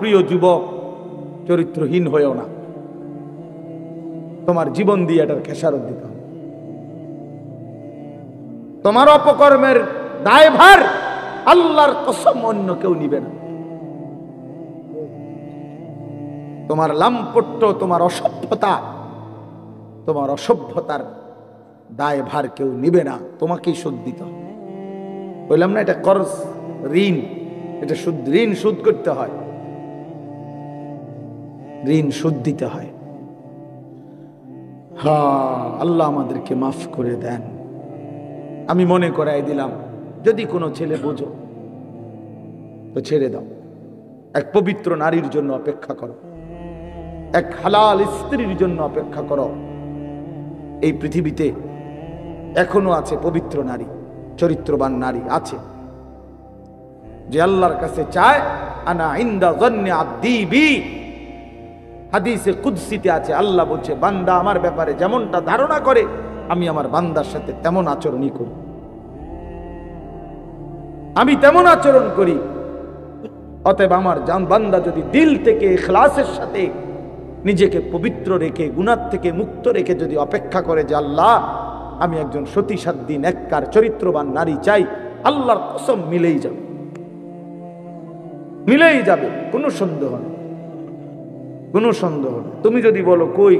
প্রিয় যুবক, চরিত্রহীন হয়েও না, তোমার জীবন দিয়ে এটার খেসারত দিতে হবে। তোমার অপকর্মের দায়ভার আল্লাহর কসম অন্য কেউ নিবে না। তোমার লাম্পট্য, তোমার অসভ্যতা, তোমার অসভ্যতার দায়ভার কেউ নিবে না, তোমাকেই শোধ দিতে হবে। বললাম না, এটা কর্জ, ঋণ, এটা ঋণ শোধ করতে হয়, ঋণ শোধ দিতে হয়। আল্লাহ আমাদেরকে মাফ করে দেন। আমি মনে করাই দিলাম, যদি কোনো ছেলে বোঝো তো ছেড়ে দাও, এক পবিত্র নারীর জন্য অপেক্ষা করো, এক হালাল স্ত্রীর জন্য অপেক্ষা করো। এই পৃথিবীতে এখনো আছে পবিত্র নারী, চরিত্রবান নারী আছে, যে আল্লাহর কাছে চায় আনা ইনদা যন্নি আব্দি বি। হাদিসে কুদসিতে আছে, আল্লাহ বলছে বান্দা আমার ব্যাপারে যেমনটা ধারণা করে আমি আমার বান্দার সাথে তেমন আচরণই করি, আমি তেমন আচরণ করি। অতএব আমার বান্দা যদি দিল থেকে ইখলাসের সাথে নিজেকে পবিত্র রেখে, গুনাহ থেকে মুক্ত রেখে যদি অপেক্ষা করে যে আল্লাহ আমি একজন সতী সাধ্বী নেককার চরিত্রবান নারী চাই, আল্লাহর কসম মিলেই যাবে, মিলেই যাবে, কোনো সন্দেহ নেই, কোনো সন্দেহ নেই। তুমি যদি বলো কই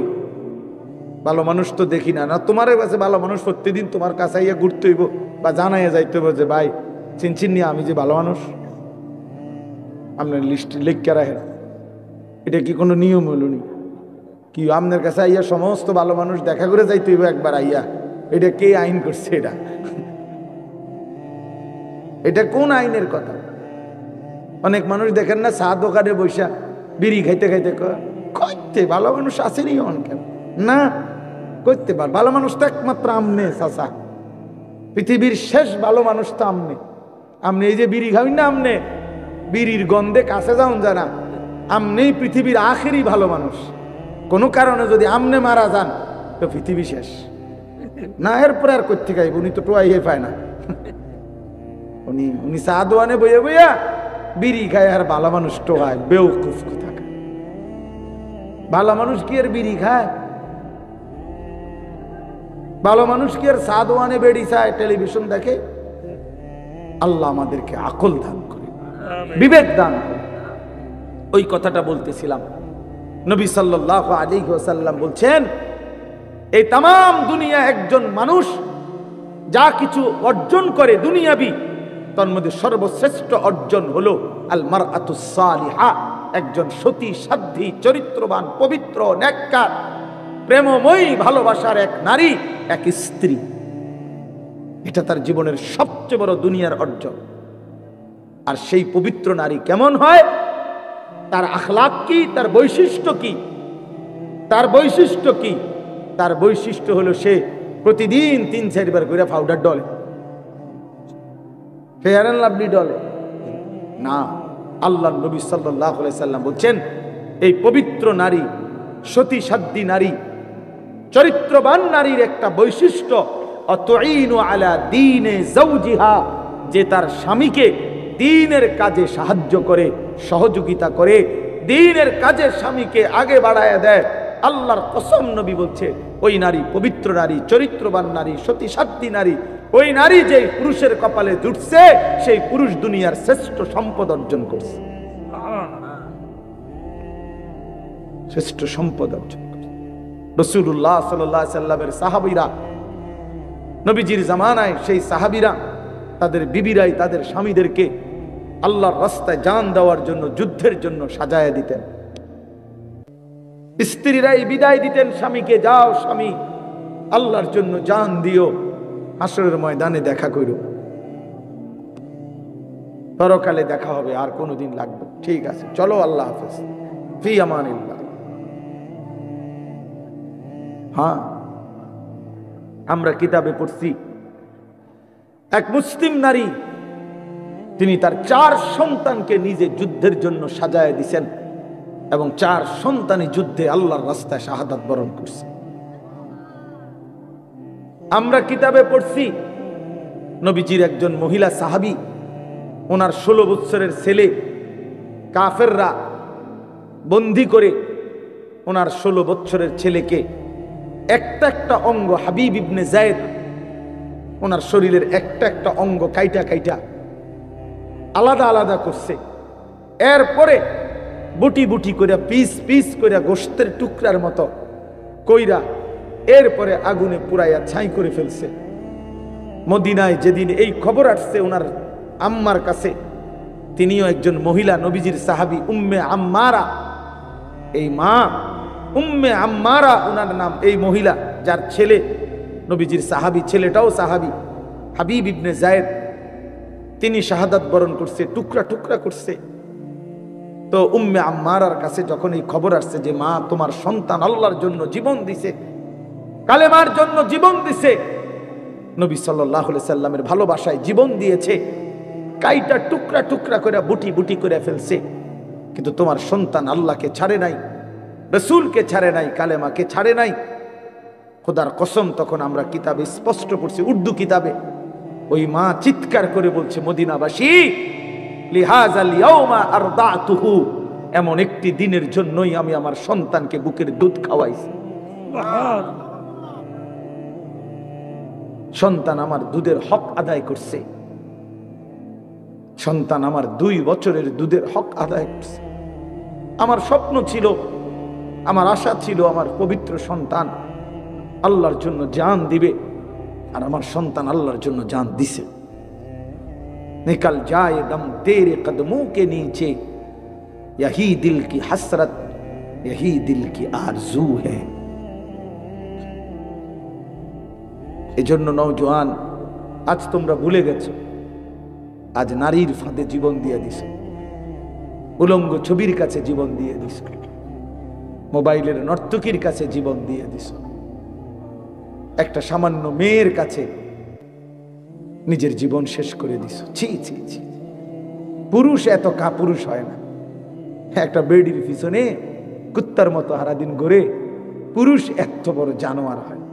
ভালো মানুষ তো দেখি না, না তোমার কাছে ভালো মানুষ প্রতিদিন তোমার কাছে আইয়া ঘুরতে হইব বা জানাইয়া যাইতে হইব যে ভাই চিনচিন নিয়ে আমি যে ভালো মানুষ, আপনার লিস্ট লিখে রাখেন, এটা কি কোনো নিয়ম হলো নি? কি আপনার কাছে আইয়া সমস্ত ভালো মানুষ দেখা করে যাইতে হইব একবার আইয়া? এটা কে আইন করছে? এটা কোন আইনের কথা? অনেক মানুষ দেখেন না চা দোকানে বৈশা বিড়ি খাইতে খাইতে কইতে ভালো মানুষ আসেনি অনেক না, করতে পার ভালো মানুষ তো একমাত্র আমনে চাচা, পৃথিবীর শেষ ভালো মানুষ তো আমনে। আমনে এই যে বিড়ি খাবেন না, আমনে বিড়ির গন্ধে কাছে যাওন জানা, আমনেই পৃথিবীর আখেরি ভালো মানুষ। কোনো কারণে যদি আমনে মারা যান তো পৃথিবী শেষ না, এরপরে আর করতে খাইব, উনি তো টোয়াই পায় না, উনি চা দোয়ানে বইয়া বইয়া বিড়ি খায় আর ভালো মানুষ টোয়ায়, বেউকুফ কোথাকার। ভালো মানুষ কি আর বিড়ি খায়? ভালো মানুষ কি আর চা দোয়ানে বেড়ি চায়, টেলিভিশন দেখে? আল্লাহ আমাদেরকে আকল দান করে, বিবেক দান করে। ওই কথাটা বলতেছিলাম, নবী সাল্লাল্লাহু আলাইহি ওয়াসাল্লাম বলছেন এই তাম দুনিয়া একজন মানুষ যা কিছু অর্জন করে দুনিয়াবি, তার মধ্যে সর্বশ্রেষ্ঠ অর্জন হলো আল মারআতুস সালিহা, একজন সতী সাধ্বী চরিত্রবান পবিত্র নেককার প্রেমময়ী ভালোবাসার এক নারী, এক স্ত্রী। এটা তার জীবনের সবচেয়ে বড় দুনিয়ার অর্জন। আর সেই পবিত্র নারী কেমন হয়, তার আখলাক কি, তার বৈশিষ্ট্য কি? তার বৈশিষ্ট্য কি? তার বৈশিষ্ট্য হলো সে প্রতিদিন 3-4 বার করে powder Dole, fair and lovely ডলে না। আল্লাহ নবী সাল্লাল্লাহু আলাইহি সাল্লাম বলছেন এই পবিত্র নারী, সতী সাধ্বী নারী, চরিত্রবান নারীর একটা বৈশিষ্ট্য অতুইনু আলা দীনে যাওজিহা, যে তার স্বামীকে দ্বীনের কাজে সাহায্য করে, সহযোগিতা করে, দ্বীনের কাজে স্বামীকে আগে বাড়ায় দেয়। আল্লাহর কসম নবী বলছে ওই নারী পবিত্র নারী, চরিত্রবান নারী, সতী সাধ্বী নারী, ওই নারী যে পুরুষের কপালে জুটছে সেই পুরুষ দুনিয়ার শ্রেষ্ঠ সম্পদ অর্জন করছে, শ্রেষ্ঠ সম্পদ অর্জন করছে। রাসূলুল্লাহ সাল্লাল্লাহু আলাইহি সাল্লামের সাহাবীরা, নবীজির জামানায় সেই সাহাবীরা তাদের বিবিরাই তাদের স্বামীদেরকে আল্লাহর রাস্তায় জান দেওয়ার জন্য, যুদ্ধের জন্য সাজায়া দিতেন। স্ত্রীরাই বিদায় দিতেন স্বামীকে, যাও স্বামী আল্লাহর জন্য জান দিও, হাসরের ময়দানে দেখা করো, পরকালে দেখা হবে, আর কোনদিন লাগবে, ঠিক আছে চলো আল্লাহ হাফেজ, ফি আমানিল্লাহ। হ্যাঁ, আমরা কিতাবে পড়ছি এক মুসলিম নারী, তিনি তার 4 সন্তানকে নিজে যুদ্ধের জন্য সাজায় দিছেন এবং 4 সন্তানই যুদ্ধে আল্লাহর রাস্তায় শাহাদাত বরণ করছে। আমরা কিতাবে পড়ছি নবীজির একজন মহিলা সাহাবী, ওনার 16 বছরের ছেলে কাফেররা বন্দি করে ওনার 16 বছরের ছেলেকে একটা একটা অঙ্গ, হাবিব ইবনে যায়েদ ওনার শরীরের একটা একটা অঙ্গ কাইটা কাইটা আলাদা আলাদা করছে। এরপরে বুটি বুটি করে পিস পিস করে গোশতের টুকরার মতো কইরা এরপরে আগুনে পুরাইয়া ছাই করে ফেলছে। মদিনায় যেদিন এই খবর আসছে ওনার আম্মার কাছে, তিনিও একজন মহিলা, নবীজির সাহাবী উম্মে আম্মারা। এই মা উম্মে আম্মারা ওনার নাম। এই মহিলা যার ছেলে নবীজির সাহাবী, ছেলেটাও সাহাবী, হাবিব ইবনে যায়েদ, তিনি শাহাদাত বরণ করছে, টুকরা টুকরা করছে। তো উম্মে আম্মারার কাছে যখন এই খবর আসছে যে মা তোমার সন্তান আল্লাহর জন্য জীবন দিছে, কালেমার জন্য জীবন দিছে, নবী সাল্লাল্লাহু আলাইহি সাল্লামের ভালোবাসায় জীবন দিয়েছে, কাইটা টুকরা টুকরা করে বুটি বুটি করে ফেলছে, কিন্তু তোমার সন্তান আল্লাহকে ছাড়ে নাই, রাসূলকে ছাড়ে নাই, কালেমাকে ছাড়ে নাই। খোদার কসম, তখন আমরা কিতাবে স্পষ্ট পড়ছি, উর্দু কিতাবে, ওই মা চিৎকার করে বলছে, মদিনাবাসী, লিহাযাল ইয়াউমা আরদাতুহু, এমন একটি দিনের জন্যই আমি আমার সন্তানকে বুকের দুধ খাওয়াইছি। সন্তান আমার দুধের হক আদায় করছে, সন্তান আমার 2 বছরের দুধের হক আদায় করছে। আমার স্বপ্ন ছিল, আমার আশা ছিল, আমার পবিত্র সন্তান আল্লাহর জন্য জান দিবে, আর আমার সন্তান আল্লাহর জন্য জান দিছে। निकल जाए दम तेरे कदमों के नीचे, यही दिल की हसरत, यही दिल की आरजू है। এজন্য নওজোয়ান, আজ তোমরা ভুলে গেছো, আজ নারীর ফাঁদে জীবন দিয়ে দিছো, উলঙ্গ ছবির কাছে জীবন দিয়ে দিছো, মোবাইলের নর্তকীর কাছে জীবন দিয়ে দিছো, একটা সামান্য মেয়ের কাছে নিজের জীবন শেষ করে দিছো। ছি ছি ছি, পুরুষ এত কাপুরুষ হয় না। একটা বেডির পিছনে কুত্তার মতো সারাদিন ঘুরে পুরুষ এত বড় জানোয়ার হয়।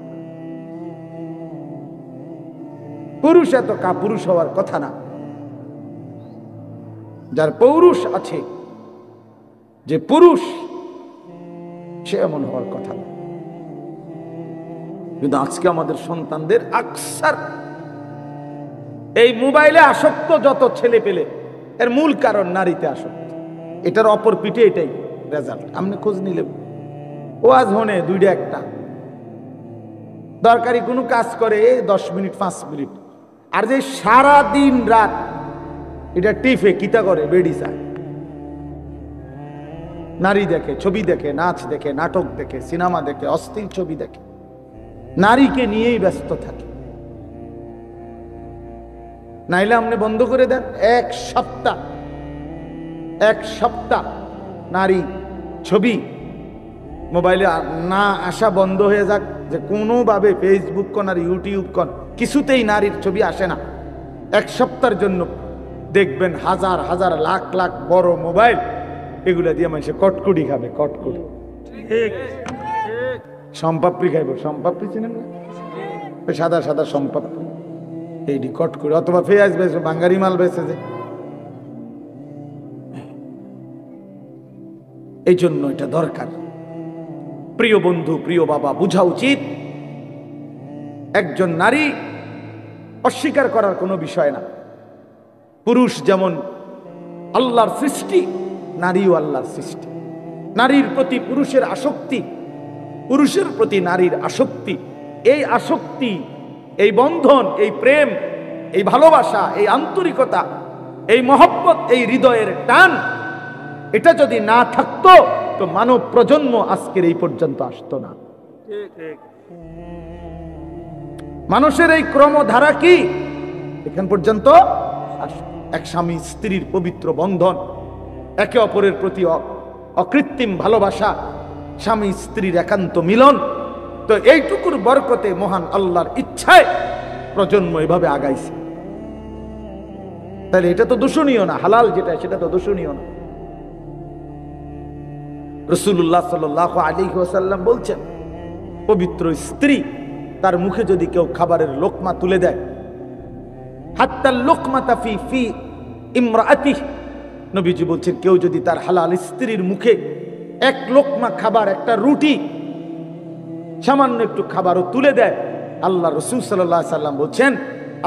পুরুষ এত কাপুরুষ হওয়ার কথা না। যার পৌরুষ আছে, যে পুরুষ, সে এমন হওয়ার কথা না। কিন্তু আজকে আমাদের সন্তানদের আকসার এই মোবাইলে আসক্ত, যত ছেলে পেলে, এর মূল কারণ নারীতে আসক্ত। এটার অপর পিঠে এটাই রেজাল্ট। আপনি খোঁজ নিলে ওয়াজ হনে 2টা 1টা দরকারি কোনো কাজ করে 10 মিনিট 5 মিনিট, আর যে সারা দিন রাত এটা টিফে কিতা করে, বেডি চায়, নারী দেখে, ছবি দেখে, নাচ দেখে, নাটক দেখে, সিনেমা দেখে, অস্থির ছবি দেখে, নারীকে নিয়েই ব্যস্ত থাকে। নাইলে আপনি বন্ধ করে দেন, এক সপ্তাহ নারী ছবি মোবাইলে না আসা বন্ধ হয়ে যাক, যে কোনোভাবে ফেসবুক কোন আর ইউটিউব কোন কিছুতেই নারীর ছবি আসে না। 1 সপ্তাহের জন্য দেখবেন হাজার হাজার লাখ লাখ বড় মোবাইল, এগুলা দিয়ে মানুষে কটকুটি খাবে, কটকুটি, সম্পাপড়ি খাইব, সম্পাপড়ি চিনেন না, সাদা সাদা সম্পাপড়ি, এইটি কটকুটি, অথবা পেঁয়াজ বেছে, বাঙ্গারি মাল বেছে। যে এই জন্য এটা দরকার। প্রিয় বন্ধু, প্রিয় বাবা, বুঝা উচিত, একজন নারী অস্বীকার করার কোনো বিষয় না। পুরুষ যেমন আল্লাহর সৃষ্টি, নারীও আল্লাহর সৃষ্টি। নারীর প্রতি পুরুষের আসক্তি, পুরুষের প্রতি নারীর আসক্তি, এই আসক্তি, এই বন্ধন, এই প্রেম, এই ভালোবাসা, এই আন্তরিকতা, এই মহব্বত, এই হৃদয়ের টান, এটা যদি না থাকতো তো মানব প্রজন্ম আজকের এই পর্যন্ত আসতো না। মানুষের এই ক্রমধারা কি এখান পর্যন্ত? এক স্বামী স্ত্রীর পবিত্র বন্ধন, একে অপরের প্রতি অকৃত্রিম ভালোবাসা, স্বামী স্ত্রীর একান্ত মিলন। তো এইটুকুর বরকতে মহান আল্লাহর ইচ্ছায় প্রজন্ম এভাবে আগাইছে। তাহলে এটা তো দূষণীয় না, হালাল যেটা সেটা তো দূষণীয় না। রাসূলুল্লাহ সাল্লাল্লাহু আলাইহি ওয়াসাল্লাম বলছেন, পবিত্র স্ত্রী তার মুখে যদি কেউ খাবারের লোকমা তুলে দেয়, হাত্তা লোকমাতা ফি ইমরাআতিহি, নবীজি বলছেন কেউ যদি তার হালাল স্ত্রীর মুখে এক লোকমা খাবার, একটা রুটি, সামান্য একটু খাবারও তুলে দেয়, আল্লাহ রাসূল সাল্লাল্লাহু আলাইহি সাল্লাম বলছেন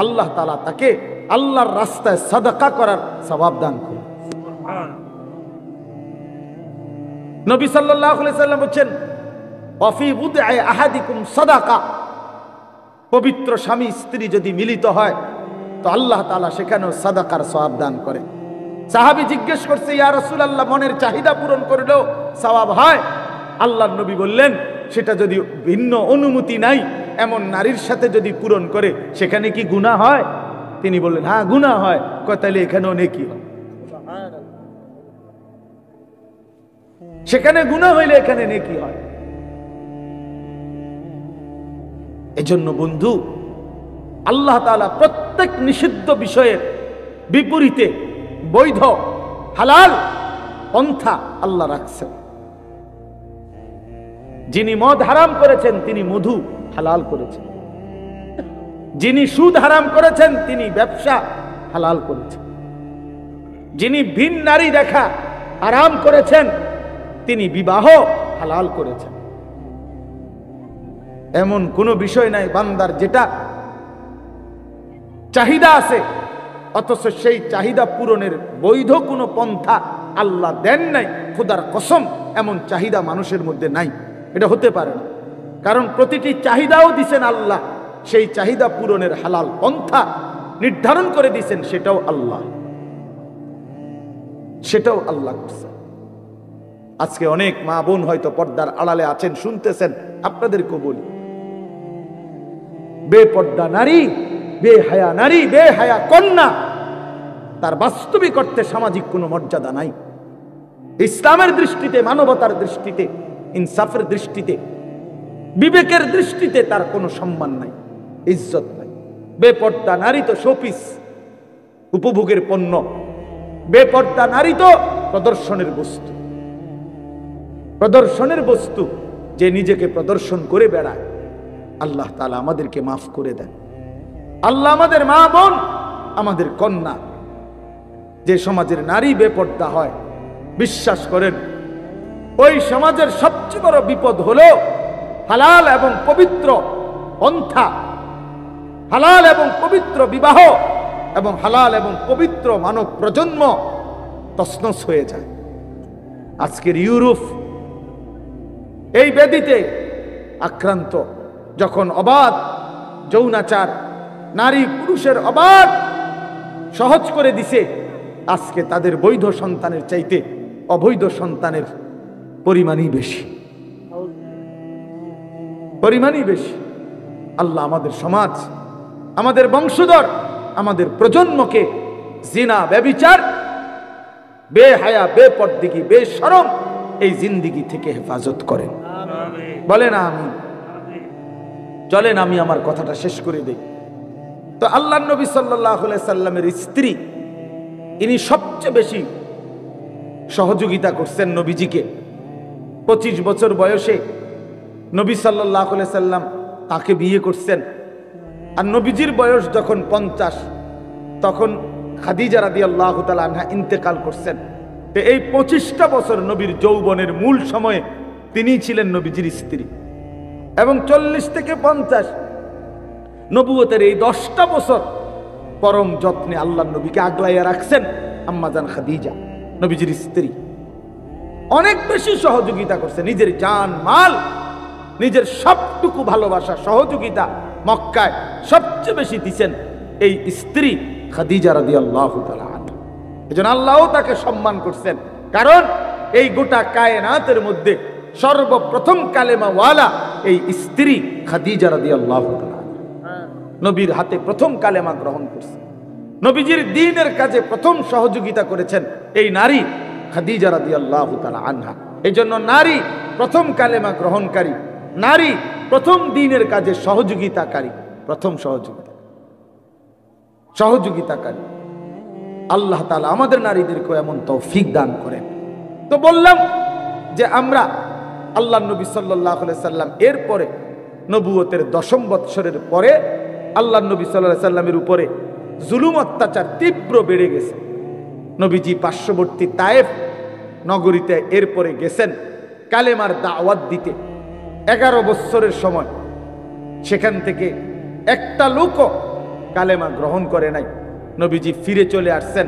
আল্লাহ তাআলা তাকে আল্লাহর রাস্তায় সাদাকা করার সওয়াব দান করেন। নবী সাল্লাল্লাহু আলাইহি সাল্লাম বলছেন ওয়াফি বুদআ আহাদিকুম সাদাকা, পবিত্র স্বামী স্ত্রী যদি মিলিত হয় তো আল্লাহ তাআলা সেখানেও সাদাকার সওয়াব দান করে। সাহাবী জিজ্ঞেস করছে, ইয়া রাসূলুল্লাহ, মনের চাহিদা পূরণ করলেও সওয়াব হয়? আল্লাহর নবী বললেন, সেটা যদি ভিন্ন অনুমতি নাই এমন নারীর সাথে যদি পূরণ করে সেখানে কি গুনাহ হয়? তিনি বললেন, হ্যাঁ গুনাহ হয়। কয় তাহলে এখানেও নেকি হয়? সেখানে গুনাহ হইলে এখানে নেকি হয়। এজন্য বন্ধু, আল্লাহ তাআলা প্রত্যেক নিষিদ্ধ বিষয়ের বিপরীতে বৈধ হালাল পন্থা আল্লাহ রাখছেন। যিনি মদ হারাম করেছেন তিনি মধু হালাল করেছেন, যিনি সুদ হারাম করেছেন তিনি ব্যবসা হালাল করেছেন, যিনি ভিন নারী দেখা হারাম করেছেন তিনি বিবাহ হালাল করেছেন। এমন কোনো বিষয় নাই বান্দার যেটা চাহিদা আছে অথচ সেই চাহিদা পূরণের বৈধ কোনো পন্থা আল্লাহ দেন নাই। খোদার কসম, এমন চাহিদা মানুষের মধ্যে নাই, এটা হতে পারে না। কারণ প্রতিটি চাহিদাও দিছেন আল্লাহ, সেই চাহিদা পূরণের হালাল পন্থা নির্ধারণ করে দিয়েছেন, সেটাও আল্লাহ করছে। আজকে অনেক মা বোন হয়তো পর্দার আড়ালে আছেন, শুনতেছেন, আপনাদেরকে বলি, বেপর্দা নারী, বেহায়া নারী, বেহায়া কন্যা, তার বাস্তবিক অর্থে সামাজিক কোনো মর্যাদা নাই। ইসলামের দৃষ্টিতে, মানবতার দৃষ্টিতে, ইনসাফের দৃষ্টিতে, বিবেকের দৃষ্টিতে তার কোনো সম্মান নাই, ইজ্জত নাই। বেপর্দা নারী তো শোপিস, উপভোগের পণ্য। বেপর্দা নারী তো প্রদর্শনের বস্তু, প্রদর্শনের বস্তু, যে নিজেকে প্রদর্শন করে বেড়ায়। আল্লাহ তাআলা আমাদেরকে মাফ করে দেন। আল্লাহ আমাদের মা বোন, আমাদের কন্যা, যে সমাজের নারী বেপর্দা হয়, বিশ্বাস করেন ওই সমাজের সবচেয়ে বড় বিপদ হলো হালাল এবং পবিত্র পন্থা, হালাল এবং পবিত্র বিবাহ এবং হালাল এবং পবিত্র মানব প্রজন্ম তছনছ হয়ে যায়। আজকের ইউরোপ এই ব্যাধিতে আক্রান্ত, যখন অবাধ যৌনাচার, নারী পুরুষের অবাধ সহজ করে দিছে, আজকে তাদের বৈধ সন্তানের চাইতে অবৈধ সন্তানের পরিমাণই বেশি। আল্লাহ আমাদের সমাজ, আমাদের বংশধর, আমাদের প্রজন্মকে জিনা, ব্যভিচার, বেহায়া, বেপরদিগি, বেশরম এই জিন্দিগি থেকে হেফাজত করেন। বলেন আমিন। চলেন আমি আমার কথাটা শেষ করে দেই। তো আল্লাহর নবী সাল্লাল্লাহু আলাইহি সাল্লামের স্ত্রী, ইনি সবচেয়ে বেশি সহযোগিতা করছেন নবীজিকে। 25 বছর বয়সে নবী সাল্লাল্লাহু আলাইহি সাল্লাম তাকে বিয়ে করছেন। আর নবীজির বয়স যখন 50, তখন খাদিজা রাদিয়াল্লাহু তাআলা আনহা ইন্তেকাল করছেন। তো এই 25টা বছর নবীর যৌবনের মূল সময়ে তিনিই ছিলেন নবীজির স্ত্রী। এবং 40 থেকে 50 নবুয়তের এই 10টা বছর পরম যত্নে আল্লাহর নবীকে আগলাইয়া রাখছেন আম্মাজান খাদিজা, নবীজির স্ত্রী। অনেক বেশি সহযোগিতা করছে, নিজের জান মাল, নিজের সবটুকু ভালোবাসা, সহযোগিতা মক্কায় সবচেয়ে বেশি দিচ্ছেন এই স্ত্রী খাদিজা রাদিয়াল্লাহু তাআলা আনহা। এজন্য আল্লাহও তাকে সম্মান করছেন, কারণ এই গোটা কায়নাতের মধ্যে সর্বপ্রথম কালেমা ওয়ালা এই স্ত্রী খাদিজা রাদিয়াল্লাহু তাআলা আনহা। নবীর হাতে প্রথম কালেমা গ্রহণ করছে, নবীজির দ্বীনের কাজে প্রথম সহযোগিতা করেছেন এই নারী খাদিজা রাদিয়াল্লাহু তাআলা আনহা। এজন্য নারী প্রথম কালেমা গ্রহণকারী, নারী প্রথম দ্বীনের কাজে সহযোগিতাকারী, প্রথম সহযোগিতাকারী। আল্লাহ তাআলা আমাদের নারীদেরকে এমন তৌফিক দান করেন। তো বললাম যে আমরা আল্লাহর নবী সাল্লাল্লাহু আলাইহি সাল্লাম এরপরে নবুয়তের 10ম বৎসরের পরে আল্লাহর নবী সাল্লাল্লাহু আলাইহি সাল্লামের উপরে জুলুম অত্যাচার তীব্র বেড়ে গেছে। নবীজি পার্শ্ববর্তী তায়েফ নগরীতে এরপরে গেছেন কালেমার দাওয়াত দিতে 11 বছরের সময়, সেখান থেকে একটা লোকও কালেমা গ্রহণ করে নাই। নবীজি ফিরে চলে আসছেন।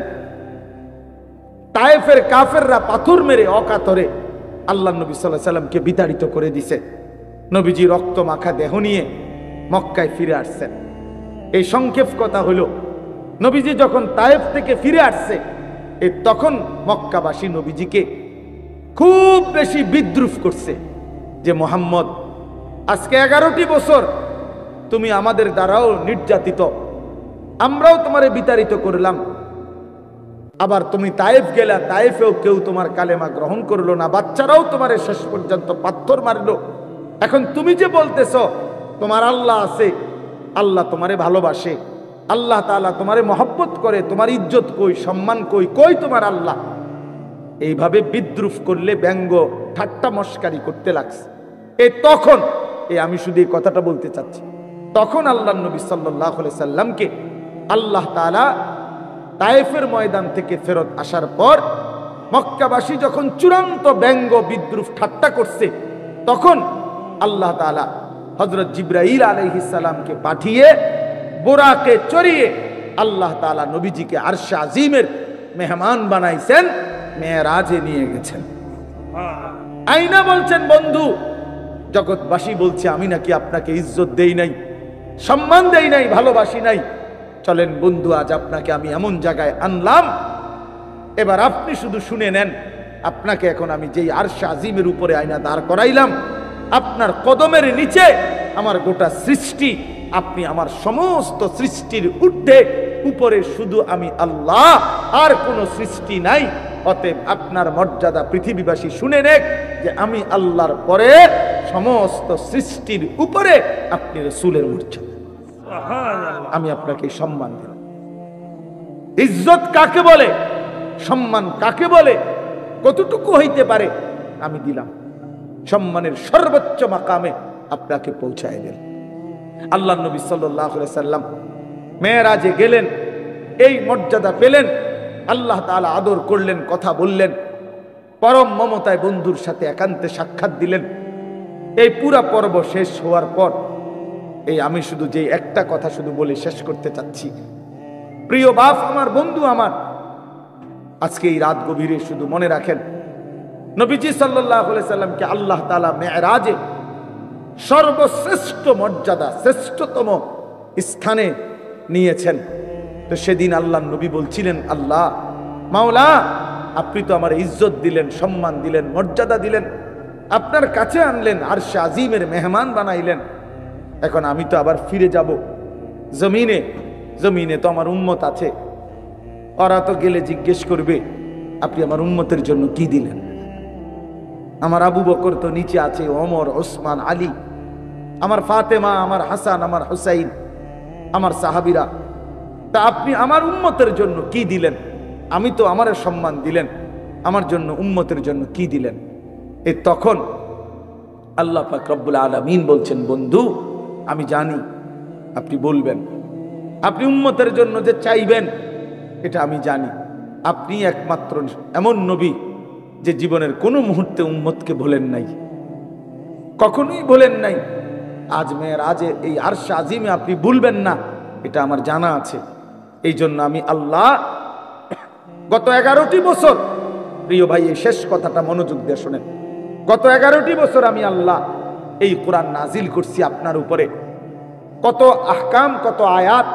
তায়েফের কাফেররা পাথর মেরে অকাতরে আল্লাহ নবী সাল্লাল্লাহু আলাইহি সাল্লামকে বিতাড়িত করে দিছে। নবীজি রক্ত মাখা দেহ নিয়ে মক্কায় ফিরে আসছেন। এই সংক্ষেপ কথা হলো, নবীজি যখন তায়েফ থেকে ফিরে আসছে, তখন মক্কাবাসী নবীজিকে খুব বেশি বিদ্রুপ করছে যে মুহাম্মদ, আজকে 11টি বছর তুমি আমাদের দ্বারাও নির্যাতিত, আমরাও তোমারে বিতাড়িত করলাম, আবার তুমি তায়েফ গেলা, তায়েফেও কেউ তোমার কালেমা গ্রহণ করলো না, বাচ্চারাও তোমারে শেষ পর্যন্ত পাথর মারলো। এখন তুমি যে বলতেছ তোমার আল্লাহ আছে, আল্লাহ তোমারে ভালোবাসে, আল্লাহ তাআলা তোমারে মহব্বত করে, তোমার ইজ্জত কই, সম্মান কই, কই তোমার আল্লাহ? এইভাবে বিদ্রুপ করলে, ব্যঙ্গ ঠাট্টা মস্কারি করতে লাগছে। তখন আমি শুধু এই কথাটা বলতে চাচ্ছি, তখন আল্লাহ নবী সাল্লাল্লাহু আলাইহি সাল্লামকে আল্লাহ তাআলা তায়েফের ময়দান থেকে ফেরত আসার পর মক্কাবাসী যখন চূড়ান্ত ব্যঙ্গ বিদ্রুপ ঠাট্টা করছে, তখন আল্লাহ তাআলা হযরত জিবরাইল আলাইহিস সালামকে পাঠিয়ে বোরাকে চড়িয়ে আল্লাহ তাআলা নবীজিকে আরশে আজিমের মেহমান বানাইছেন, মেরাজে নিয়ে গেছেন। আইনা বলছেন, বন্ধু, জগৎবাসী বলছে আমি নাকি আপনাকে ইজ্জত দেই নাই, সম্মান দেই নাই, ভালোবাসি নাই। চলেন বন্ধু, আজ আপনাকে আমি এমন জায়গায় আনলাম, এবার আপনি শুধু শুনে নেন। আপনাকে এখন আমি যেই আরশে আজিমের উপরে আয়না দাঁড় করাইলাম, আপনার কদমের নিচে আমার গোটা সৃষ্টি, আপনি আমার সমস্ত সৃষ্টির ঊর্ধ্বে, উপরে শুধু আমি আল্লাহ, আর কোন সৃষ্টি নাই। অতএব আপনার মর্যাদা পৃথিবীবাসী শুনে নেক যে আমি আল্লাহর পরে সমস্ত সৃষ্টির উপরে আপনি রাসূলের মর্যাদা, আমি আপনাকে সম্মান দিলাম। ইজ্জত কাকে বলে, সম্মান কাকে বলে, কতটুকু হইতে পারে, আমি দিলাম। সম্মানের সর্বোচ্চ মাকামে আপনাকে পৌঁছায় দিলেন। আল্লাহ নবী সাল্লাল্লাহু আলাইহি সাল্লাম মেরাজে গেলেন, এই মর্যাদা পেলেন, আল্লাহ তাআলা আদর করলেন, কথা বললেন, পরম মমতায় বন্ধুর সাথে একান্তে সাক্ষাৎ দিলেন। এই পুরা পর্ব শেষ হওয়ার পর আমি শুধু যে একটা কথা শুধু বলে শেষ করতে চাচ্ছি, প্রিয় বাপ আমার, বন্ধু আমার, আজকে এই রাত গভীরে শুধু মনে রাখেন, নবীজি সাল্লাল্লাহু আলাইহি সাল্লামকে আল্লাহ তাআলা মেরাজে সর্বশ্রেষ্ঠ মর্যাদা, শ্রেষ্ঠতম স্থানে নিয়েছেন। তো সেদিন আল্লাহ নবী বলছিলেন, আল্লাহ মাওলা, আপনি তো আমার ইজ্জত দিলেন, সম্মান দিলেন, মর্যাদা দিলেন, আপনার কাছে আনলেন, আরশে আজিমের মেহমান বানাইলেন। এখন আমি তো আবার ফিরে যাব জমিনে, জমিনে তো আমার উম্মত আছে, ওরা তো গেলে জিজ্ঞেস করবে আপনি আমার উম্মতের জন্য কি দিলেন। আমার আবু বকর তো নিচে আছে, ওমর, ওসমান, আলী, আমার ফাতেমা, আমার হাসান, আমার হুসাইন, আমার সাহাবীরা, তা আপনি আমার উম্মতের জন্য কি দিলেন? আমি তো আমার সম্মান দিলেন, আমার জন্য উম্মতের জন্য কি দিলেন? তখন আল্লাহ পাক রব্বুল আলামিন বলছেন, বন্ধু আমি জানি আপনি বলবেন, আপনি উম্মতের জন্য যে চাইবেন এটা আমি জানি। আপনি একমাত্র এমন নবী যে জীবনের কোনো মুহূর্তে উম্মতকে ভোলেন নাই, কখনোই ভোলেন নাই। আজ মেরাজে এই আরশে আজিমে আপনি ভুলবেন না, এটা আমার জানা আছে। এই জন্য আমি আল্লাহ গত 11টি বছর, প্রিয় ভাই এই শেষ কথাটা মনোযোগ দিয়ে শোনেন, গত 11টি বছর আমি আল্লাহ এই কোরআন নাজিল করছি আপনার উপরে। কত আহকাম, কত আয়াত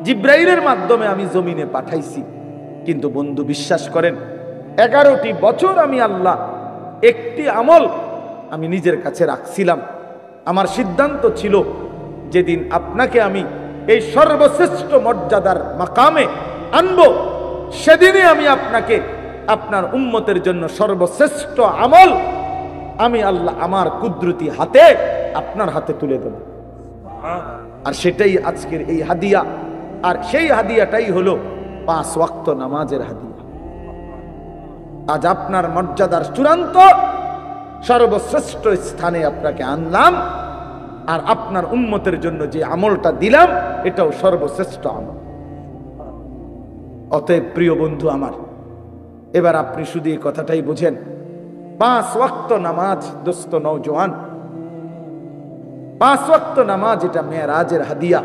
জিব্রাইলের মাধ্যমে আমি জমিনে পাঠাইছি। কিন্তু বন্ধু বিশ্বাস করেন, 11টি বছর আমি আল্লাহ একটি আমল আমি নিজের কাছে রাখছিলাম। আমার সিদ্ধান্ত ছিল যেদিন আপনাকে আমি এই সর্বশ্রেষ্ঠ মর্যাদার মাকামে আনবো, সেদিনই আমি আপনাকে আপনার উম্মতের জন্য সর্বশ্রেষ্ঠ আমল আমি আল্লাহ আমার কুদরতি হাতে আপনার হাতে তুলে দেব। আর সেটাই আজকের এই হাদিয়া। আর সেই হাদিয়াটাই হলো 5 ওয়াক্ত নামাজের হাদিয়া। আজ আপনার মর্যাদার চূড়ান্ত সর্বশ্রেষ্ঠ স্থানে আপনাকে আনলাম, আর আপনার উম্মতের জন্য যে আমলটা দিলাম এটাও সর্বশ্রেষ্ঠ আমল। অতএব প্রিয় বন্ধু আমার, এবার আপনি শুধু এই কথাটাই বোঝেন, 5 ওয়াক্ত নামাজ দোস্ত নওজোয়ান, 5 ওয়াক্ত নামাজ এটা মেরাজের হাদিয়া,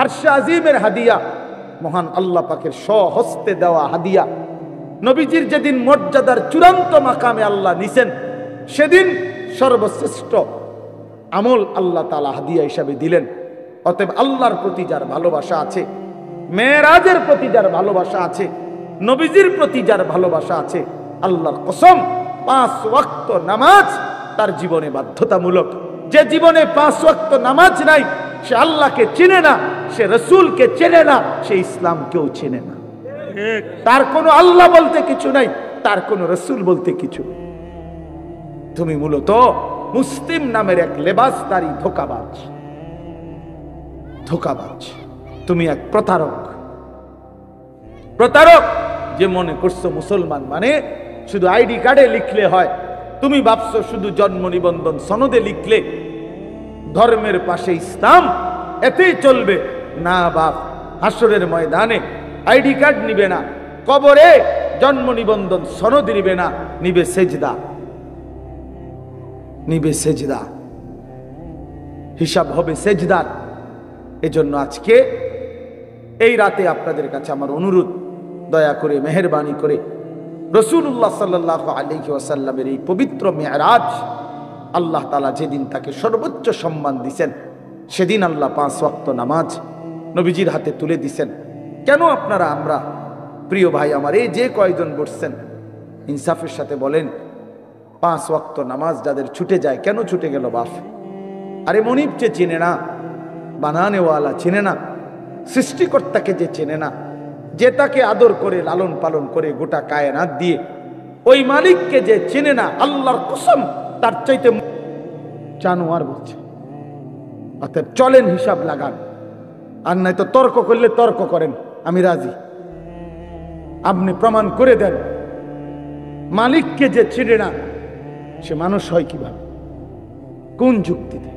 আরশে আজিমের হাদিয়া, মহান আল্লাহ পাকের স্বহস্তে দেওয়া হাদিয়া। নবীজির যেদিন মর্যাদার চূড়ান্ত মাকামে আল্লাহ নিছেন, সেদিন সর্বশ্রেষ্ঠ আমল আল্লাহ তাআলা হাদিয়া হিসাবে দিলেন। অতএব আল্লাহর প্রতি যার ভালোবাসা আছে, মেরাজের প্রতি যার ভালোবাসা আছে, নবীজির প্রতি যার ভালোবাসা আছে, আল্লাহর কসম 5 ওয়াক্ত নামাজ তার জীবনে বাধ্যতামূলক। যে জীবনে 5 ওয়াক্ত নামাজ নাই, সে আল্লাহকে চেনে না, সে রসুলকে চেনে না, সে ইসলামকেও চেনে না। তার কোনো আল্লাহ বলতে কিছু নাই, তার কোনো রসুল বলতে কিছু। তুমি মূলত মুসলিম নামের এক লেবাসদারি ধোঁকাবাজ, ধোঁকাবাজ। তুমি এক প্রতারক, প্রতারক যে মনে করছো মুসলমান মানে শুধু আইডি কার্ডে লিখলে হয়। তুমি ভাবছো শুধু জন্ম নিবন্ধন সনদে লিখলে ধর্মের পাশে ইসলাম এতেই চলবে। না বাপ, হাসরের ময়দানে আইডি কার্ড নিবে না, কবরে জন্ম নিবন্ধন সনদ নিবে না, নিবে সেজদা, নিবে সেজদা, হিসাব হবে সেজদার। এজন্য আজকে এই রাতে আপনাদের কাছে আমার অনুরোধ, দয়া করে মেহেরবানি করে রাসূলুল্লাহ সাল্লাল্লাহু আলাইহি ওয়াসাল্লামের এই পবিত্র মেরাজ, আল্লাহ তাআলা যেদিন তাকে সর্বোচ্চ সম্মান দিয়েছেন, সেদিন আল্লাহ 5 ওয়াক্ত নামাজ নবীজির হাতে তুলে দিয়েছেন। কেন আপনারা, আমরা প্রিয় ভাই আমার এই যে কয়জন বসছেন, ইনসাফের সাথে বলেন, 5 ওয়াক্ত নামাজ যাদের ছুটে যায়, কেন ছুটে গেল বাপ? আরে মনিবকে চেনে না, বানানেওয়ালা চেনে না, সৃষ্টিকর্তাকে যে চেনে না, যে তাকে আদর করে লালন পালন করে গোটা কায়নাত দিয়ে, ওই মালিককে যে চেনে না, আল্লাহর কসম তার চাইতে জানোয়ার বলছে। অতএব চলেন, হিসাব লাগান। আর নাই তো তর্ক করলে তর্ক করেন, আমি রাজি। আপনি প্রমাণ করে দেন মালিককে যে চেনে না সে মানুষ হয় কিভাবে, কোন যুক্তিতে,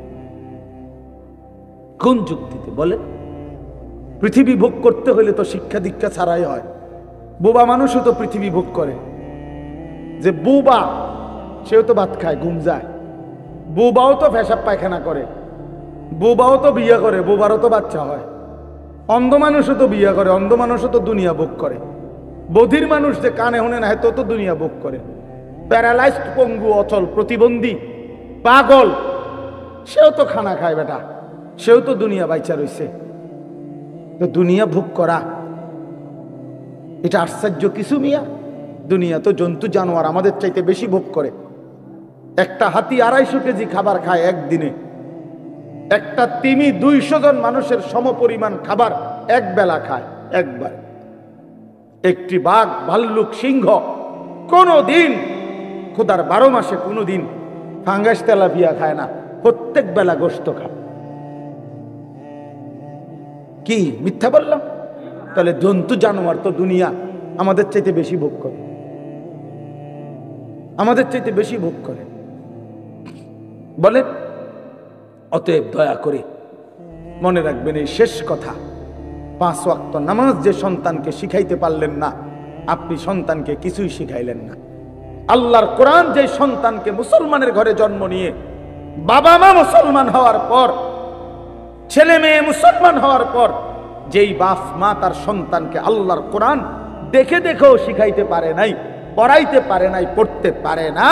কোন যুক্তিতে বলেন? পৃথিবী ভোগ করতে হলে তো শিক্ষা দীক্ষা ছাড়াই হয়। বোবা মানুষও তো পৃথিবী ভোগ করে। যে বোবা সেও তো ভাত খায়, ঘুম যায়। বোবাও তো পেশাব পায়খানা করে, বোবাও তো বিয়ে করে, বোবারও তো বাচ্চা হয়। অন্ধ মানুষও তো বিয়ে করে, অন্ধ মানুষও তো দুনিয়া ভোগ করে। বধির মানুষ যে কানে হনে না, তো তো দুনিয়া ভোগ করে। প্যারালাইজড, পঙ্গু, অচল, প্রতিবন্ধী, পাগল, সেও তো খানা খায় বেটা, সেও তো দুনিয়া বাইচা রয়েছে। তো দুনিয়া ভোগ করা এটা আশ্চর্য কিছু মিয়া? দুনিয়া তো জন্তু জানোয়ার আমাদের চাইতে বেশি ভোগ করে। একটা হাতি 250 কেজি খাবার খায় একদিনে। একটা তিমি 200 জন মানুষের সমপরিমাণ খাবার এক বেলা খায়, একবার। একটি বাঘ, ভাল্লুক, সিংহ কোনোদিন খোদার 12 মাসে কোনোদিন ফাঙ্গাস তেলাপিয়া খায় না, প্রত্যেক বেলা গোশত খায়। কি মিথ্যা বললাম? তাহলে জন্তু জানোয়ার তো দুনিয়া আমাদের চাইতে বেশি ভোগ করে, আমাদের চাইতে বেশি ভোগ করে বলেন। অতএব দয়া করে মনে রাখবেন এই শেষ কথা, 5 ওয়াক্ত নামাজ যে সন্তানকে শিখাইতে পারলেন না, আপনি সন্তানকে কিছুই শিখাইলেন না। আল্লাহর কোরআন যে সন্তানকে মুসলমানের ঘরে জন্ম নিয়ে বাবা মা মুসলমান হওয়ার পর, ছেলে মেয়ে মুসলমান হওয়ার পর, যেই বাপ মা তার সন্তানকে আল্লাহর কোরআন দেখে দেখেও শিখাইতে পারে নাই, পড়াইতে পারে নাই, পড়তে পারে না,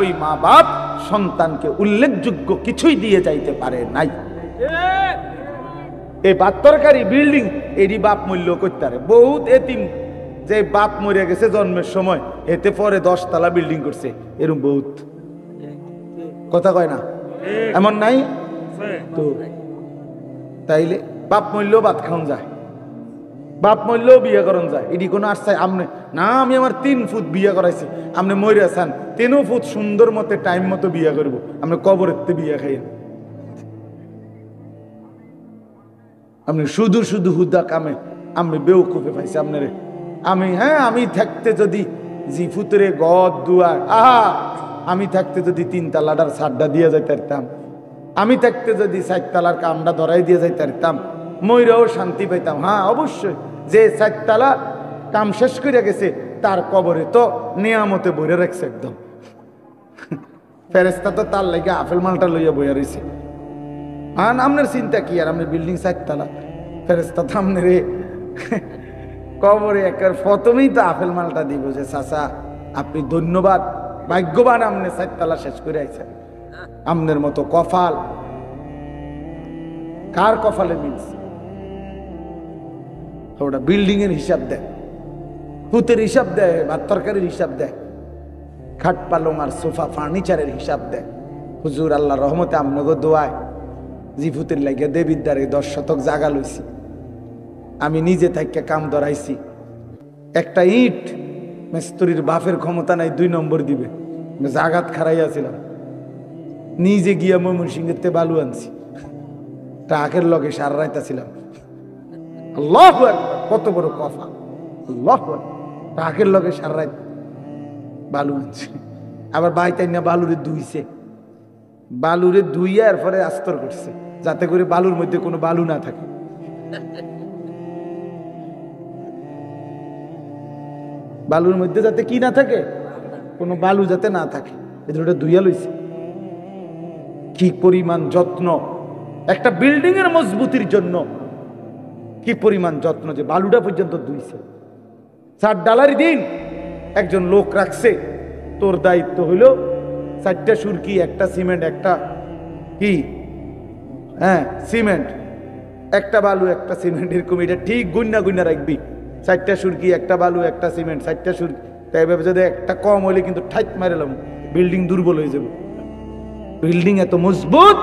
ওই মা বাপ সন্তানকে উল্লেখযোগ্য কিছুই দিয়ে যাইতে পারে নাই। এই বাত্তরকারী বিল্ডিং এরই বাপ মূল্য করতে পারে। বহুত এতিম যে বাপ মরে গেছে জন্মের সময়, এতে পরে 10 তলা বিল্ডিং করছে, এরকম বহুত। কথা কয় না? এমন নাই তো? তাইলে বাপ মূল্য ভাত খাওয়ান যায়, বাপ মূল্যও বিয়ে করন যায়। এটি কোনো আশ্চর্য? আমনে না, আমি আমার 3 ফুট বিয়ে করাইছি, আপনি মরে আছেন 3 ফুট সুন্দর মতো টাইম মতো বিয়ে করবো, আপনি কবরেতে বিয়ে খাইয়েন। আপনি শুধু শুধু হুদা কামে আমি বেউকুফে পাইছি আপনারে। আমি আমি থাকতে যদি জিফুতরে গদ দুয়ার, আমি থাকতে যদি 3 তালাটার ছাড়টা দিয়ে যাইতে পারতাম, আমি থাকতে যদি 4 তালার কামটা ধরাই দিয়ে যাইতে পারতাম, ময়রাও শান্তি পাইতাম। অবশ্যই যে 4 তালা কাম শেষ করে গেছে তার কবরে তো নিয়ামতে ভরে রাখছে একদম। ফেরেস্তা তো তার লাগে আপেল মালটা লইয়া বইয়া রয়েছে। আর আপনার চিন্তা কি, আর আপনার বিল্ডিং 4 তলা, ফেরেস্তা তো আপনার কবরে একের প্রথমেই তো আপেল মালটা দিব যে চাচা আপনি ধন্যবাদ, ভাগ্যবান আপনি 4 তলা শেষ করে আইছেন। আপনার মতো কপাল কার কপালে মিলছে? ওটা বিল্ডিং এর হিসাব দেয়, ভূতের হিসাব দেয়, ভাত তরকারির হিসাব দেয়, খাট পালং আর সোফা ফার্নিচারের হিসাব দেয়। হুজুর আল্লাহ রহমতে আপনাকে দোয়ায় জি ভূতের লাগিয়া দেবীর দ্বারে 10 শতক জাগা লইছি, আমি নিজে থাইকা কাম ধরাইছি। একটা ইট মিস্ত্রির বাপের ক্ষমতা নাই 2 নম্বর দিবে, জাগাত খারাইয়াছিলাম, নিজে গিয়া ময়মনসিংহের বালু আনছি, ট্রাকের লগে সারা রাইতাছিলাম। আল্লাহু আকবার, কত বড় কথা! আল্লাহু আকবার, ট্রাকের লগে সারা রাত বালু আনছি। আবার বাইতাই না বালুরে ধুইছে, বালুরে ধুইয়া এরপরে আস্তর করছে যাতে করে বালুর মধ্যে কোনো বালু না থাকে। বালুর মধ্যে যাতে কি না থাকে, কোনো বালু যাতে না থাকে, এটা ধুইয়া লইছে। কি পরিমাণ যত্ন একটা বিল্ডিং এর মজবুতির জন্য, কি পরিমাণ যত্ন যে বালুটা পর্যন্ত ধুইছে। 4 ডালার দিন একজন লোক রাখছে, তোর দায়িত্ব হইল 4টা সুরকি, একটা সিমেন্ট, একটা কি সিমেন্ট, একটা বালু, একটা সিমেন্ট, এরকম এটা ঠিক গুন্না গুন্না রাখবি। 4টা সুরকি, একটা বালু, একটা সিমেন্ট, 4টা সুরকি। তাই এভাবে যদি একটা কম হইলে কিন্তু ঠাইট মারেলাম, বিল্ডিং দুর্বল হয়ে যাবে। বিল্ডিং এত মজবুত,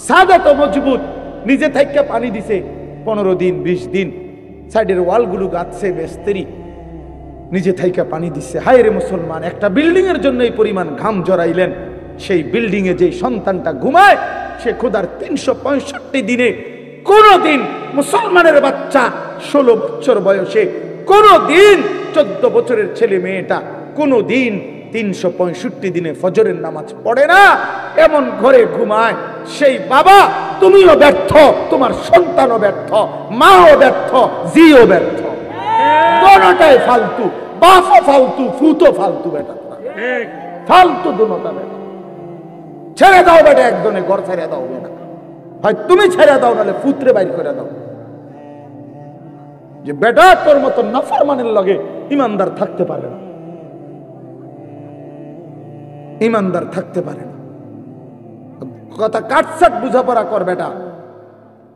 ছাদ এত মজবুত, নিজে থেকে পানি দিছে 15 দিন 20 দিন, সাইডের ওয়ালগুলো গাছছে বেস্তেরি, নিজে থাইকা পানি দিচ্ছে। হায় রে মুসলমান, একটা বিল্ডিং এর জন্য এই পরিমাণ ঘাম জড়াইলেন, সেই বিল্ডিং এ যে সন্তানটা ঘুমায় সে খোদার 365 দিনে কোনদিন মুসলমানের বাচ্চা 16 বছর বয়সে, কোনদিন 14 বছরের ছেলে মেয়েটা কোনদিন 365 দিনে ফজরের নামাজ পড়ে না, এমন ঘরে ঘুমায়। সেই বাবা তুমিও ব্যর্থ, তোমার সন্তানও ব্যর্থ, মাও ব্যর্থ, জিও ব্যর্থ, দোনোটাই ফালতু। বাপও ফালতু, ফুতো ফালতু, বেটা ফালতু, দোনোটা বেটা। ছেড়ে দাও বেটা, একজনে ঘর ছেড়ে দাও বেটা, হয় তুমি ছেড়ে দাও, নাহলে ফুতরে বাইর করে দাও। যে বেটা তোর মতো নাফরমানের লগে ইমানদার থাকতে পারে না, ইমানদার থাকতে পারে না। কথা কাটসাট বুঝাপড়া কর বেটা,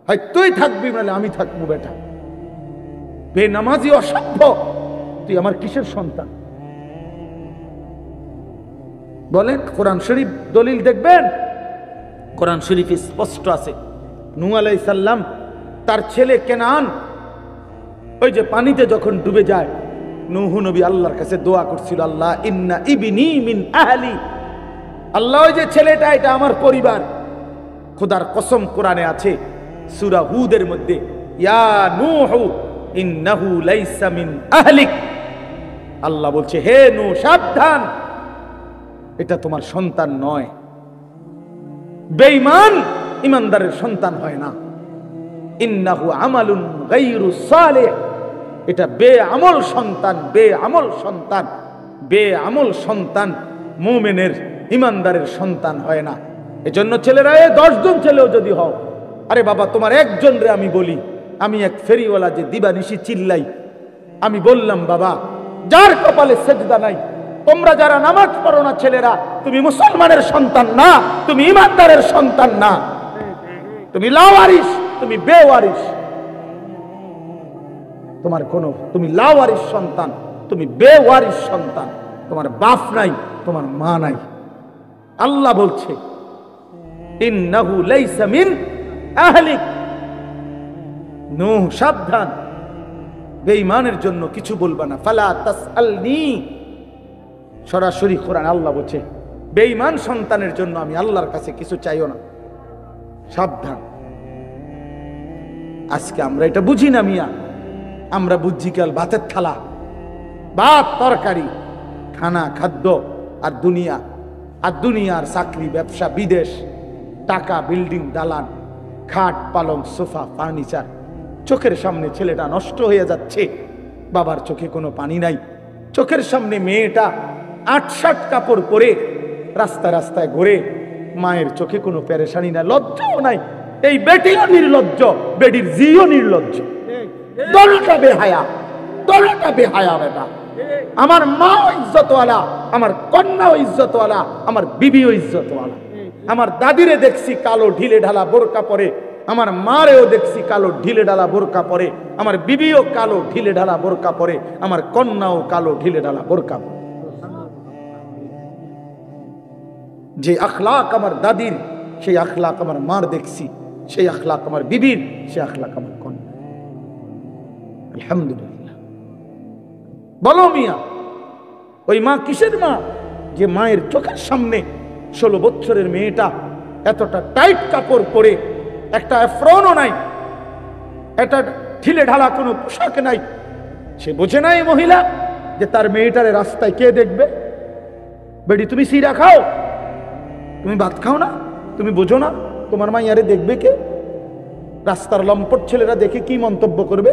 হয় তুই থাকবি নাহলে আমি থাকবো বেটা। বেনামাজি অসভ্য, তুই আমার কিসের সন্তান? বলেন, কোরআন শরীফ দলিল দেখবেন, কোরআন শরীফে স্পষ্ট আছে নূহ আলাইহিস সালাম তার ছেলে কেনান ওই যে পানিতে যখন ডুবে যায়, নূহ নবী আল্লাহর কাছে দোয়া করছিল, আল্লাহ ইন্না ইবনি মিন আহলি, আল্লাহ ওই যে ছেলেটা এটা আমার পরিবার। খোদার কসম কোরআনে আছে সূরা হুদের মধ্যে, ইয়া নূহ ইন্নাহু লাইসা মিন আহলিক, আল্লাহ বলছে হে নূহ সাবধান, এটা তোমার সন্তান নয়। বেঈমান ইমানদারের সন্তান হয় না। ইন্নাহু আমালুন গায়রু সালিহ, এটা বেআমল সন্তান, বেআমল সন্তান, বেআমল সন্তান মুমিনের ইমানদারের সন্তান হয় না। এজন্য ছেলেরা 10 জন ছেলেও যদি হও, আরে বাবা তোমার একজন রে আমি বলি, আমি এক ফেরিওয়ালা যে দিবানিশি চিল্লাই, আমি বললাম বাবা যার কপালে সেজদা নাই, তোমরা যারা নামাজ পড়ো না ছেলেরা, তুমি মুসলমানের সন্তান না, তুমি ইমানদারের সন্তান না, তুমি লাওয়ারিস, তুমি বেওয়ারিস। তোমার কোনো, তুমি লাওয়ারিস সন্তান, তুমি বেওয়ারিস সন্তান, তোমার বাপ নাই, তোমার মা নাই। আল্লাহ বলছে ইন্নাহু লাইসা মিন আহলিক, নূহ সাবধান, বেঈমানের জন্য কিছু বলবা না। ফালা তাসআলনি, সরাসরি কোরআন আল্লাহ বলছে বেঈমান সন্তানের জন্য আমি আল্লাহর কাছে কিছু চাইও না, সাবধান। আজকে আমরা এটা বুঝি না মিয়া, আমরা বুঝছি কাল ভাতের থালা, ভাত তরকারি, খানা খাদ্য, আর দুনিয়া, আর দুনিয়ার চাকরি ব্যবসা বিদেশ, টাকা বিল্ডিং দালান, খাট পালং সোফা ফার্নিচার। চোখের সামনে ছেলেটা নষ্ট হয়ে যাচ্ছে, বাবার চোখে কোনো পানি নাই। চোখের সামনে মেয়েটা 8-7 কাপড় পরে রাস্তায় রাস্তায় ঘুরে, মায়ের চোখে কোনো পেরেশানি নাই, লজ্জাও নাই। এই বেটিও নির্লজ্জ, বেটির জিও নির্লজ্জ, দলটা বেহায়া, দলটা বেহায়া বেটা। আমার মাও ইজ্জতওয়ালা, আমার কন্যাও ইজ্জতওয়ালা, আমার বিবিও ইজ্জতওয়ালা। আমার দাদিরে দেখছি কালো ঢিলে ঢালা বোরকা পরে, আমার মারেও দেখছি কালো ঢিলে ঢালা বোরকা পরে, আমার বিবিও কালো ঢিলে ঢালা বোরকা পরে, আমার কন্যাও কালো ঢিলে ঢালা বোরকা পরে। যে আখলাক আমার দাদির, সেই আখলাক আমার মার দেখছি, সেই আখলাক আমার বিবির, সেই আখলাক আমার কন্যা। আলহামদুলিল্লাহ। বলো মিয়া, ওই মা কিসের মা? যে মায়ের চোখের সামনে 16 বছরের মেয়েটা এতটা টাইট কাপড় পরে, একটা এফরনও নাই, এটা ঢিলে ঢালা কোনো পোশাক নাই, সে বোঝে নাই মহিলা যে তার মেয়েটারে রাস্তায় কে দেখবে? বেডি তুমি সিরা খাও, তুমি ভাত খাও না, তুমি বোঝো না তোমার মাইয়ারে দেখবে কে? রাস্তার লম্পট ছেলেরা দেখে কি মন্তব্য করবে?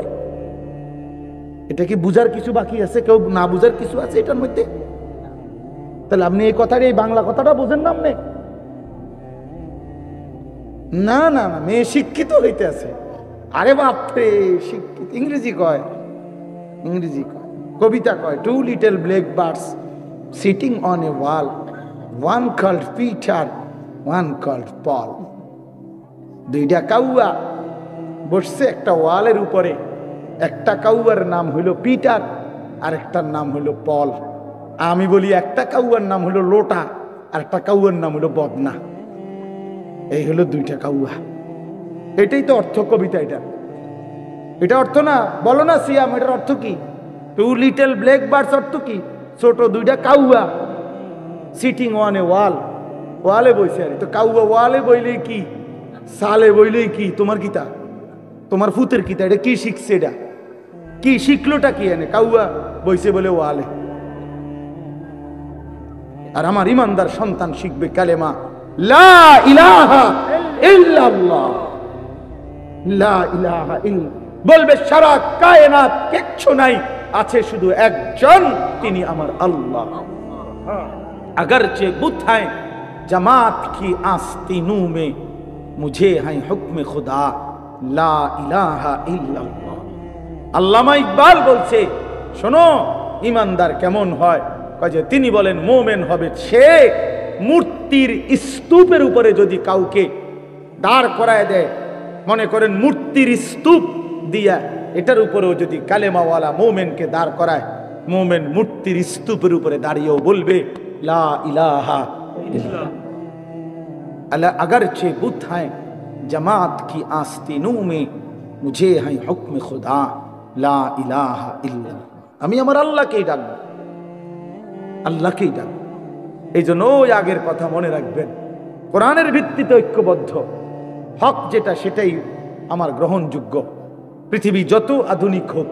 এটা কি বুঝার কিছু বাকি আছে? কেউ না বুঝার কিছু আছে এটার মধ্যে? তাহলে আপনি এই কথাটা, এই বাংলা কথাটা বোঝেন না আপনি? না না না, মেয়ে শিক্ষিত হইতে আছে। আরে বাপরে, শিক্ষিত ইংরেজি কয়, ইংরেজি কয়, কবিতা কয়, 2 little black birds sitting on a wall, one called Peter, one called Paul. দুইটা কাউয়া বসছে একটা ওয়ালের উপরে, একটা কাউয়ার নাম হইল পিটার, আর একটার নাম হইল পল। আমি বলি একটা কাউয়ার নাম হইল লোটা, আর একটা কাউয়ার নাম হইল বদনা। এই হলো দুইটা কাউয়া। এটাই তো অর্থ কবিতা। এটা অর্থ না? বলো না সিয়াম, এটার অর্থ কি? 2 little black birds অর্থ কি? ছোট দুইটা কাউয়া সিটিং অন এ ওয়াল, ওয়ালে বইছে। আরে তো কাউয়া ওয়ালে বইলেই কি, সালে বইলেই কি? তোমার কিতা, তোমার ফুতের কিতা? এটা কি শিখছে? এটা কি শিখলোটা কি? এনে কাউয়া বইছে বলে ওয়ালে। আর আমার ইমানদার সন্তান শিখবে কালেমা লা ইলাহা ইল্লাল্লাহ, লা ইলাহা ইল্লা, বলবে সারা কায়নাত কিচ্ছু নাই, আছে শুধু একজন, তিনি আমার আল্লাহ। अगरचे बुत हैं जमात की आस्तीनों में, मुझे हैं हुक्म खुदा ला इलाहा इल्लल्लाह। আল্লামা ইকবাল বলছে, শোনো ইমানদার কেমন হয়? কাজে তিনি বলেন মোমেন হবে সে মূর্তির স্তূপের উপরে যদি কাউকে দাঁড় করায় দেয়, মনে করেন মূর্তির স্তূপ দিয়া, এটার উপরেও যদি কালেমাওয়ালা মোমেনকে দাঁড় করায়, মোমেন মূর্তির স্তূপের উপরে দাঁড়িয়েও বলবে লা ইলাহা ইল্লাল্লাহ। अगरचे बुत हैं जमात की आस्तीनों में, मुझे हैं हुक्म खुदा ला इलाहा इल्लल्लाह। আমি আমার আল্লাহকেই ডাকবো, আল্লাহকেই ডাকবো। এই জন্য ওই আগের কথা মনে রাখবেন, কোরআনের ভিত্তিতে ঐক্যবদ্ধ, হক যেটা সেটাই আমার গ্রহণযোগ্য। পৃথিবী যত আধুনিক হোক,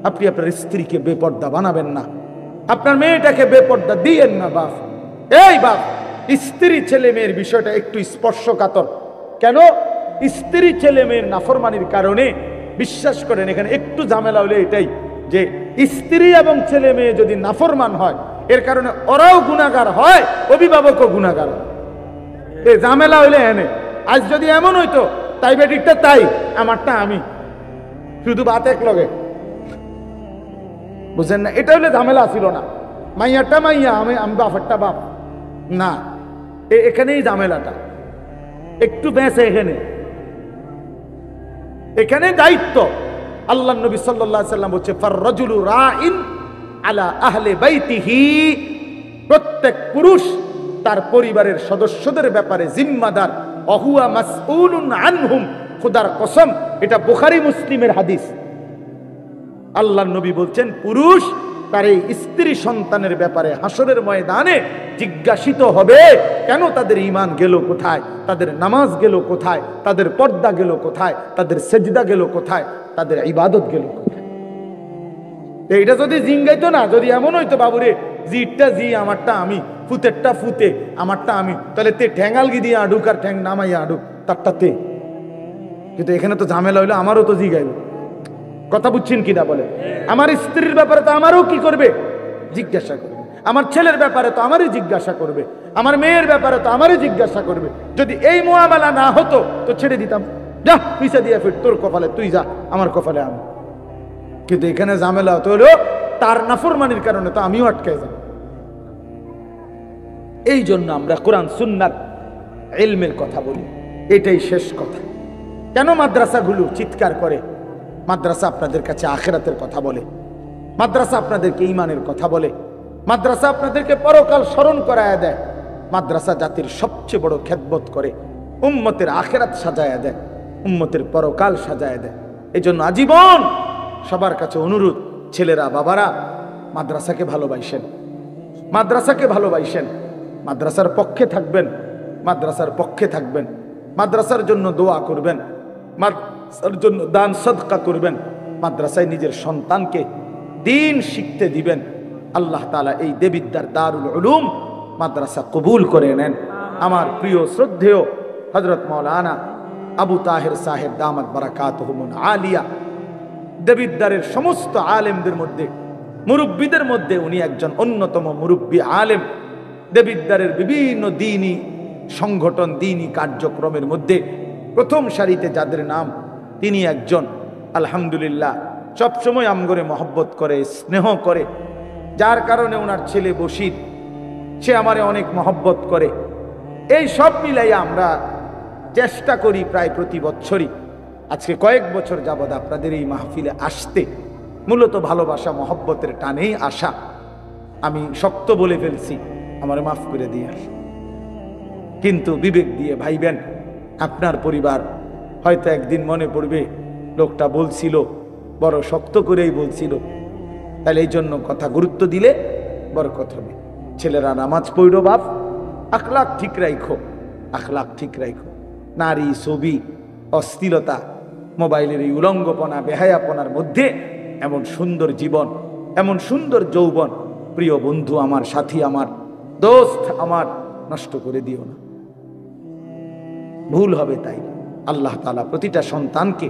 আপনি আপনার স্ত্রীকে বেপর্দা বানাবেন না, আপনার মেয়েটাকে বেপর্দা দিয়েন না। বাপ, এই বাপ, স্ত্রী ছেলে মেয়ের বিষয়টা একটু স্পর্শকাতর। কেন? স্ত্রী ছেলে মেয়ের নাফরমানির কারণে, বিশ্বাস করেন এখানে একটু ঝামেলা হলে এটাই যে স্ত্রী এবং ছেলে মেয়ে যদি নাফরমান হয়, এর কারণে ওরাও গুনাহগার হয়, অভিভাবকও গুনাহগার হয়। এই ঝামেলা হইলে এনে, আজ যদি এমন হইতো তাই বেটিকটা তাই, আমারটা আমি, শুধু বাত এক লগে, বুঝেন না? এটা হলে ঝামেলা ছিল না। মাইয়াটা মাইয়া, আমি বাপেরটা বাপ না, এখানেই ঝামেলাটা একটু বেঁচে। এখানে দায়িত্ব আল্লাহ নবী সাল্লাল্লাহু আলাইহি ওয়াসাল্লাম বলছে, ফাররাজুলু রাইন আলা আহলি বাইতিহি, প্রত্যেক পুরুষ তার পরিবারের সদস্যদের ব্যাপারে জিম্মাদার, ওহুয়া মাসউলুন আনহুম। খোদার কসম, এটা বুখারী মুসলিমের হাদিস। আল্লাহ নবী বলছেন, পুরুষ তার এই স্ত্রী সন্তানের ব্যাপারে হাসরের ময়দানে জিজ্ঞাসিত হবে, কেন তাদের ঈমান গেল কোথায়, তাদের নামাজ গেল কোথায়, তাদের পর্দা গেল কোথায়, তাদের সেজদা গেল কোথায়, তাদের ইবাদত গেল কোথায়। এইটা যদি জিঙ্গাইতো না, যদি এমন হইতো বাবুরে জিটটা জি আমারটা আমি, ফুতেরটা ফুতে আমারটা আমি, তাহলে তে ঠ্যাঙ্গালগি দিয়ে আডুক আর ঠ্যাং নামাইয়া আডুক তারটা তে। কিন্তু এখানে তো ঝামেলা হইলো, আমারও তো জিগাইব। কথা বুঝছেন কিনা বলে? আমার স্ত্রীর ব্যাপারে তো আমারও কি করবে? জিজ্ঞাসা করবে। আমার ছেলের ব্যাপারে তো আমারই জিজ্ঞাসা করবে। আমার মেয়ের ব্যাপারে তো আমারই জিজ্ঞাসা করবে। যদি এই মুআমালা না হতো তো ছেড়ে দিতাম, যা পিছা দিয়ে ফির, তোর কপালে তুই যা, আমার কপালে আমি। কিন্তু এখানে ঝামেলা হতো হলো তার নাফরমানির কারণে তো আমিও আটকে যাব। এই জন্য আমরা কোরআন সুন্নাত ইলমের কথা বলি, এটাই শেষ কথা। কেন মাদ্রাসাগুলো চিৎকার করে? মাদ্রাসা আপনাদের কাছে আখিরাতের কথা বলে, মাদ্রাসা আপনাদেরকে ঈমানের কথা বলে, মাদ্রাসা আপনাদেরকে পরকাল স্মরণ করায় দেয়, মাদ্রাসা জাতির সবচেয়ে বড় খেদমত করে, উম্মতের আখিরাত সাজায়া দেয়, উম্মতের পরকাল সাজায়া দেয়। এই জন্য আজীবন সবার কাছে অনুরোধ, ছেলেরা বাবারা মাদ্রাসাকে ভালোবাসেন, মাদ্রাসাকে ভালোবাসেন, মাদ্রাসার পক্ষে থাকবেন, মাদ্রাসার পক্ষে থাকবেন, মাদ্রাসার জন্য দোয়া করবেন, মাদ্রাসার জন্য দান সদকা করবেন, মাদ্রাসায় নিজের সন্তানকে দিন শিখতে দিবেন। আল্লাহ তাআলা এই দেবিদ্যার দারুল উলুম মাদ্রাসা কবুল করে নেন। আমার প্রিয় শ্রদ্ধেয় হযরত মাওলানা আবু তাহের সাহেব দামাত বারাকাতুহুমুল আলিয়া, দেবিদ্দারের সমস্ত আলেমদের মধ্যে, মুরব্বীদের মধ্যে উনি একজন অন্যতম মুরব্বী আলেম। দেবিদ্দারের বিভিন্ন দ্বীনি সংগঠন, দ্বীনি কার্যক্রমের মধ্যে প্রথম সারিতে যাদের নাম, তিনি একজন। আলহামদুলিল্লাহ, সবসময় আমগরে মহব্বত করে, স্নেহ করে, যার কারণে ওনার ছেলে বশির, সে আমারে অনেক মহব্বত করে। এই সব মিলাইয়া আমরা চেষ্টা করি প্রায় প্রতি বছরই, আজকে কয়েক বছর যাবৎ আপনাদের এই মাহফিলে আসতে, মূলত ভালোবাসা মহব্বতের টানেই আসা। আমি শক্ত বলে ফেলছি, আমারে মাফ করে দিয়ে, কিন্তু বিবেক দিয়ে ভাইবেন। আপনার পরিবার হয়তো একদিন মনে পড়বে লোকটা বলছিল, বড় শক্ত করেই বলছিল, তাহলে এই জন্য কথা গুরুত্ব দিলে বরকত হবে। ছেলেরা নামাজ পড়ো বাপ, আখলাক ঠিক রাখো, আখলাক ঠিক রাখো। নারী, ছবি, অশ্লীলতা, মোবাইলের এই উলঙ্গপনা, বেহায়াপনার মধ্যে এমন সুন্দর জীবন, এমন সুন্দর যৌবন, প্রিয় বন্ধু আমার, সাথী আমার, দোস্ত আমার, নষ্ট করে দিও না, ভুল হবে। তাই আল্লাহ তাআলা প্রতিটা সন্তানকে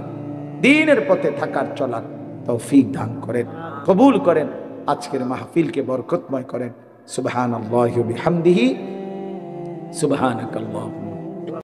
দ্বীনের পথে থাকার চলার তৌফিক দান করেন, কবুল করেন, আজকের মাহফিলকে বরকতময় করেন। সুবহানাল্লাহি ওয়া বিহামদিহি, সুবহানাকাল্লাহুম্মা